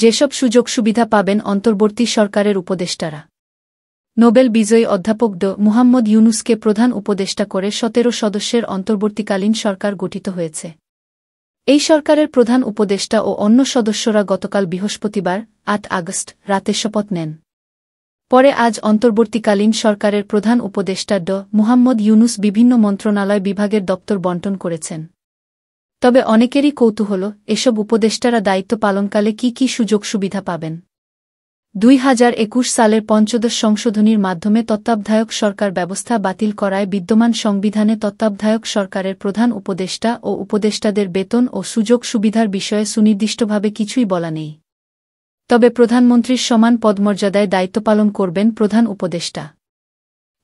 যেসব সুযোগ সুবিধা পাবেন অন্তর্বর্তী সরকারের উপদেষ্টারা। নোবেল বিজয়ী অধ্যাপক মুহাম্মদ ইউনুসকে প্রধান উপদেষ্টা করে ১৭ সদস্যের অন্তর্বর্তীকালীন সরকার গঠিত হয়েছে। এই সরকারের প্রধান উপদেষ্টা ও অন্য সদস্যরা গতকাল বৃহস্পতিবার ৮ আগস্ট রাতে শপথ নেন। পরে আজ অন্তর্বর্তীকালীন সরকারের প্রধান উপদেষ্টা মুহাম্মদ ইউনুস বিভিন্ন মন্ত্রণালয় বিভাগের দপ্তর বণ্টন করেছেন। তবে অনেকেরই কৌতূহল, এসব উপদেষ্টারা দায়িত্ব পালনকালে কি কি সুযোগ সুবিধা পাবেন। ২০২১ সালের পঞ্চদশ সংশোধনীর মাধ্যমে তত্ত্বাবধায়ক সরকার ব্যবস্থা বাতিল করায় বিদ্যমান সংবিধানে তত্ত্বাবধায়ক সরকারের প্রধান উপদেষ্টা ও উপদেষ্টাদের বেতন ও সুযোগ সুবিধার বিষয়ে সুনির্দিষ্টভাবে কিছুই বলা নেই। তবে প্রধানমন্ত্রীর সমান পদমর্যাদায় দায়িত্ব পালন করবেন প্রধান উপদেষ্টা।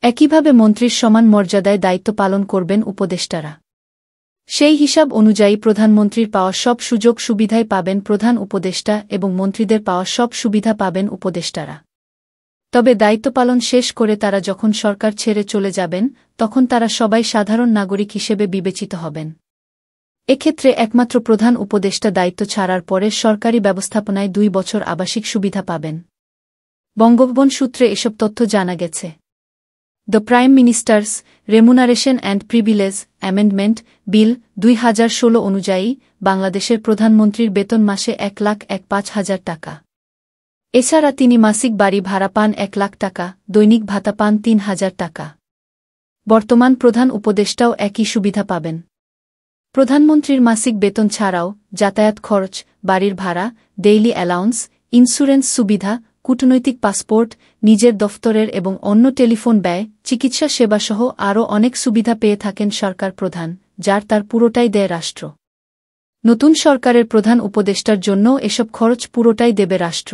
একইভাবে মন্ত্রীর সমান মর্যাদায় দায়িত্ব পালন করবেন উপদেষ্টারা। সেই হিসাব অনুযায়ী প্রধানমন্ত্রীর পাওয়া সব সুযোগ সুবিধাই পাবেন প্রধান উপদেষ্টা এবং মন্ত্রীদের পাওয়া সব সুবিধা পাবেন উপদেষ্টারা। তবে দায়িত্ব পালন শেষ করে তারা যখন সরকার ছেড়ে চলে যাবেন, তখন তারা সবাই সাধারণ নাগরিক হিসেবে বিবেচিত হবেন। এক্ষেত্রে একমাত্র প্রধান উপদেষ্টা দায়িত্ব ছাড়ার পরে সরকারি ব্যবস্থাপনায় ২ বছর আবাসিক সুবিধা পাবেন। বঙ্গভবন সূত্রে এসব তথ্য জানা গেছে। The prime ministers remuneration and privilege amendment bill ২০১৬ অনুযায়ী বাংলাদেশের প্রধানমন্ত্রীর বেতন মাসে ১,০৫,০০০ টাকা। এছাড়া তিনি মাসিক বাড়ি ভাড়া পান ১ লাখ টাকা, দৈনিক ভাতা পান ৩,০০০ টাকা। বর্তমান প্রধান উপদেষ্টাও একই সুবিধা পাবেন। প্রধানমন্ত্রীর মাসিক বেতন ছাড়াও যাতায়াত খরচ, বাড়ির ভাড়া, ডেইলি অ্যালাউন্স, ইন্স্যুরেন্স সুবিধা, কূটনৈতিক পাসপোর্ট, নিজের দফতরের এবং অন্য টেলিফোন ব্যয়, চিকিৎসা সেবাসহ আরও অনেক সুবিধা পেয়ে থাকেন সরকার প্রধান, যার তার পুরোটাই দেয় রাষ্ট্র। নতুন সরকারের প্রধান উপদেষ্টার জন্যও এসব খরচ পুরোটাই দেবে রাষ্ট্র।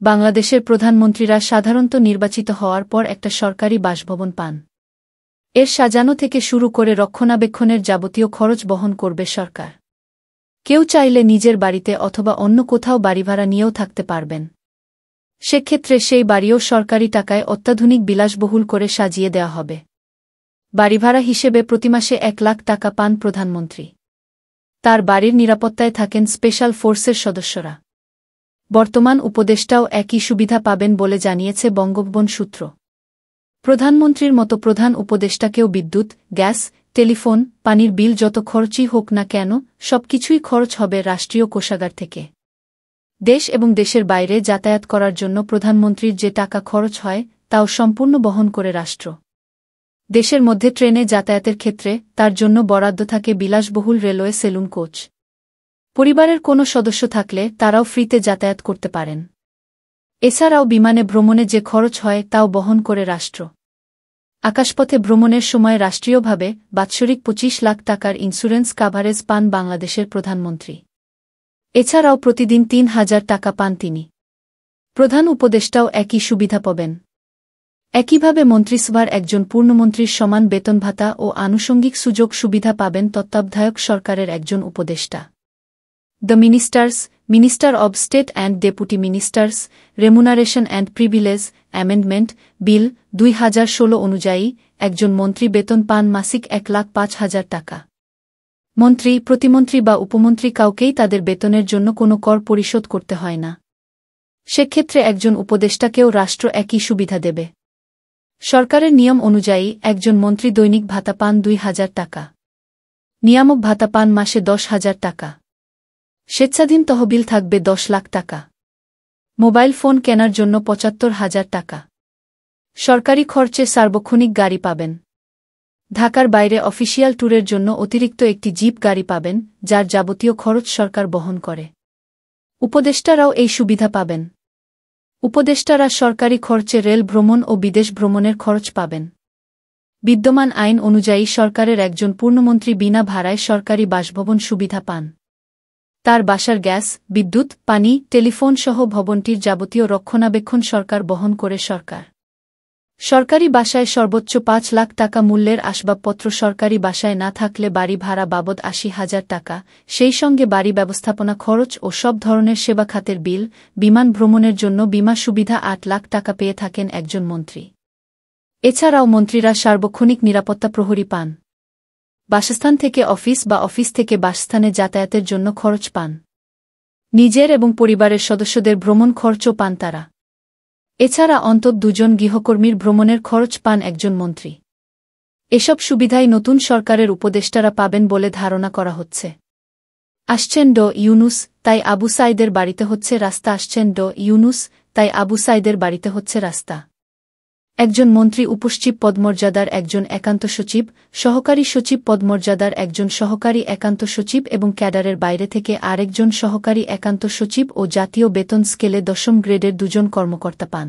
বাংলাদেশের প্রধানমন্ত্রীরা সাধারণত নির্বাচিত হওয়ার পর একটা সরকারি বাসভবন পান। এর সাজানো থেকে শুরু করে রক্ষণাবেক্ষণের যাবতীয় খরচ বহন করবে সরকার। কেউ চাইলে নিজের বাড়িতে অথবা অন্য কোথাও বাড়ি ভাড়া নিয়েও থাকতে পারবেন। সেক্ষেত্রে সেই বাড়িও সরকারি টাকায় অত্যাধুনিক বিলাসবহুল করে সাজিয়ে দেওয়া হবে। বাড়িভাড়া হিসেবে প্রতিমাসে ১ লাখ টাকা পান প্রধানমন্ত্রী। তার বাড়ির নিরাপত্তায় থাকেন স্পেশাল ফোর্সের সদস্যরা। বর্তমান উপদেষ্টাও একই সুবিধা পাবেন বলে জানিয়েছে বঙ্গভবন সূত্র। প্রধানমন্ত্রীর মতো প্রধান উপদেষ্টাকেও বিদ্যুৎ, গ্যাস, টেলিফোন, পানির বিল যত খরচই হোক না কেন, সবকিছুই খরচ হবে রাষ্ট্রীয় কোষাগার থেকে। দেশ এবং দেশের বাইরে যাতায়াত করার জন্য প্রধানমন্ত্রীর যে টাকা খরচ হয়, তাও সম্পূর্ণ বহন করে রাষ্ট্র। দেশের মধ্যে ট্রেনে যাতায়াতের ক্ষেত্রে তার জন্য বরাদ্দ থাকে বিলাসবহুল রেলওয়ে সেলুন কোচ। পরিবারের কোনো সদস্য থাকলে তারাও ফ্রিতে যাতায়াত করতে পারেন। এছাড়াও বিমানে ভ্রমণে যে খরচ হয় তাও বহন করে রাষ্ট্র। আকাশপথে ভ্রমণের সময় রাষ্ট্রীয়ভাবে বাৎসরিক ২৫ লাখ টাকার ইন্স্যুরেন্স কাভারেজ পান বাংলাদেশের প্রধানমন্ত্রী। এছাড়াও প্রতিদিন ৩,০০০ টাকা পান তিনি। প্রধান উপদেষ্টাও একই সুবিধা পাবেন। একইভাবে মন্ত্রিসভার একজন পূর্ণমন্ত্রীর সমান বেতন ভাতা ও আনুষঙ্গিক সুযোগ সুবিধা পাবেন তত্ত্বাবধায়ক সরকারের একজন উপদেষ্টা। The ministers, minister of state and deputy ministers remuneration and privilege amendment bill ২০১৬ অনুযায়ী একজন মন্ত্রী বেতন পান মাসিক ১,৫,০০০ টাকা। মন্ত্রী, প্রতিমন্ত্রী বা উপমন্ত্রী কাউকেই তাদের বেতনের জন্য কোনো কর পরিশোধ করতে হয় না। সেক্ষেত্রে একজন উপদেষ্টাকেও রাষ্ট্র একই সুবিধা দেবে। সরকারের নিয়ম অনুযায়ী একজন মন্ত্রী দৈনিক ভাতা পান ২,০০০ টাকা। নিয়ামক ভাতা পান মাসে ১০,০০০ টাকা। স্বেচ্ছাধীন তহবিল থাকবে ১০ লাখ টাকা। মোবাইল ফোন কেনার জন্য ৭৫,০০০ টাকা। সরকারি খরচে সার্বক্ষণিক গাড়ি পাবেন। ঢাকার বাইরে অফিসিয়াল ট্যুরের জন্য অতিরিক্ত একটি জিপ গাড়ি পাবেন, যার যাবতীয় খরচ সরকার বহন করে। উপদেষ্টারাও এই সুবিধা পাবেন। উপদেষ্টারা সরকারি খরচে রেল ভ্রমণ ও বিদেশ ভ্রমণের খরচ পাবেন। বিদ্যমান আইন অনুযায়ী সরকারের একজন পূর্ণমন্ত্রী বিনা ভাড়ায় সরকারি বাসভবন সুবিধা পান। তার বাসার গ্যাস, বিদ্যুৎ, পানি, টেলিফোন সহ ভবনটির যাবতীয় রক্ষণাবেক্ষণ সরকার বহন করে সরকার। সরকারি বাসায় সর্বোচ্চ ৫ লাখ টাকা মূল্যের আসবাবপত্র সরকারি বাসায় না থাকলে বাড়ি ভাড়া বাবদ ৮০,০০০ টাকা, সেই সঙ্গে বাড়ি ব্যবস্থাপনা খরচ ও সব ধরনের সেবা খাতের বিল, বিমান ভ্রমণের জন্য বিমা সুবিধা ৮ লাখ টাকা পেয়ে থাকেন একজন মন্ত্রী। এছাড়াও মন্ত্রীরা সার্বক্ষণিক নিরাপত্তা প্রহরী পান। বাসস্থান থেকে অফিস বা অফিস থেকে বাসস্থানে যাতায়াতের জন্য খরচ পান। নিজের এবং পরিবারের সদস্যদের ভ্রমণ খরচও পান তারা। এছাড়া অন্তত 2 জন গৃহকর্মীর ভ্রমণের খরচ পান একজন মন্ত্রী। এসব সুবিধাই নতুন সরকারের উপদেষ্টারা পাবেন বলে ধারণা করা হচ্ছে। আসছেন ইউনূস, তাই আবু সাঈদের বাড়িতে হচ্ছে রাস্তা। আসছেন ইউনূস, তাই আবু সাঈদের বাড়িতে হচ্ছে রাস্তা। একজন মন্ত্রী উপসচিব পদমর্যাদার একজন একান্ত সচিব, সহকারী সচিব পদমর্যাদার একজন সহকারী একান্ত সচিব এবং ক্যাডারের বাইরে থেকে আরেকজন সহকারী একান্ত সচিব ও জাতীয় বেতন স্কেলে 10ম গ্রেডের 2 জন কর্মকর্তা পান।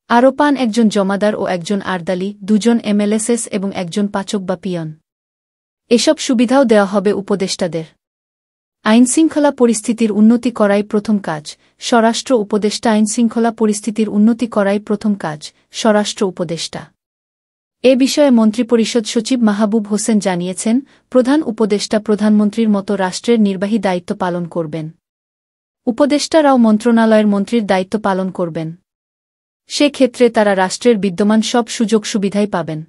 আরও পান একজন জমাদার ও একজন আরদালি, 2 জন এমএলএসএস এবং একজন পাচক বা পিয়ন। এসব সুবিধাও দেওয়া হবে উপদেষ্টাদের। আইনশৃঙ্খলা পরিস্থিতির উন্নতি করাই প্রথম কাজ, স্বরাষ্ট্র উপদেষ্টা। আইনশৃঙ্খলা পরিস্থিতির উন্নতি করাই প্রথম কাজ, স্বরাষ্ট্র উপদেষ্টা। এ বিষয়ে মন্ত্রিপরিষদ সচিব মাহবুব হোসেন জানিয়েছেন, প্রধান উপদেষ্টা প্রধানমন্ত্রীর মতো রাষ্ট্রের নির্বাহী দায়িত্ব পালন করবেন। উপদেষ্টারাও মন্ত্রণালয়ের মন্ত্রীর দায়িত্ব পালন করবেন। সে ক্ষেত্রে তারা রাষ্ট্রের বিদ্যমান সব সুযোগ সুবিধাই পাবেন।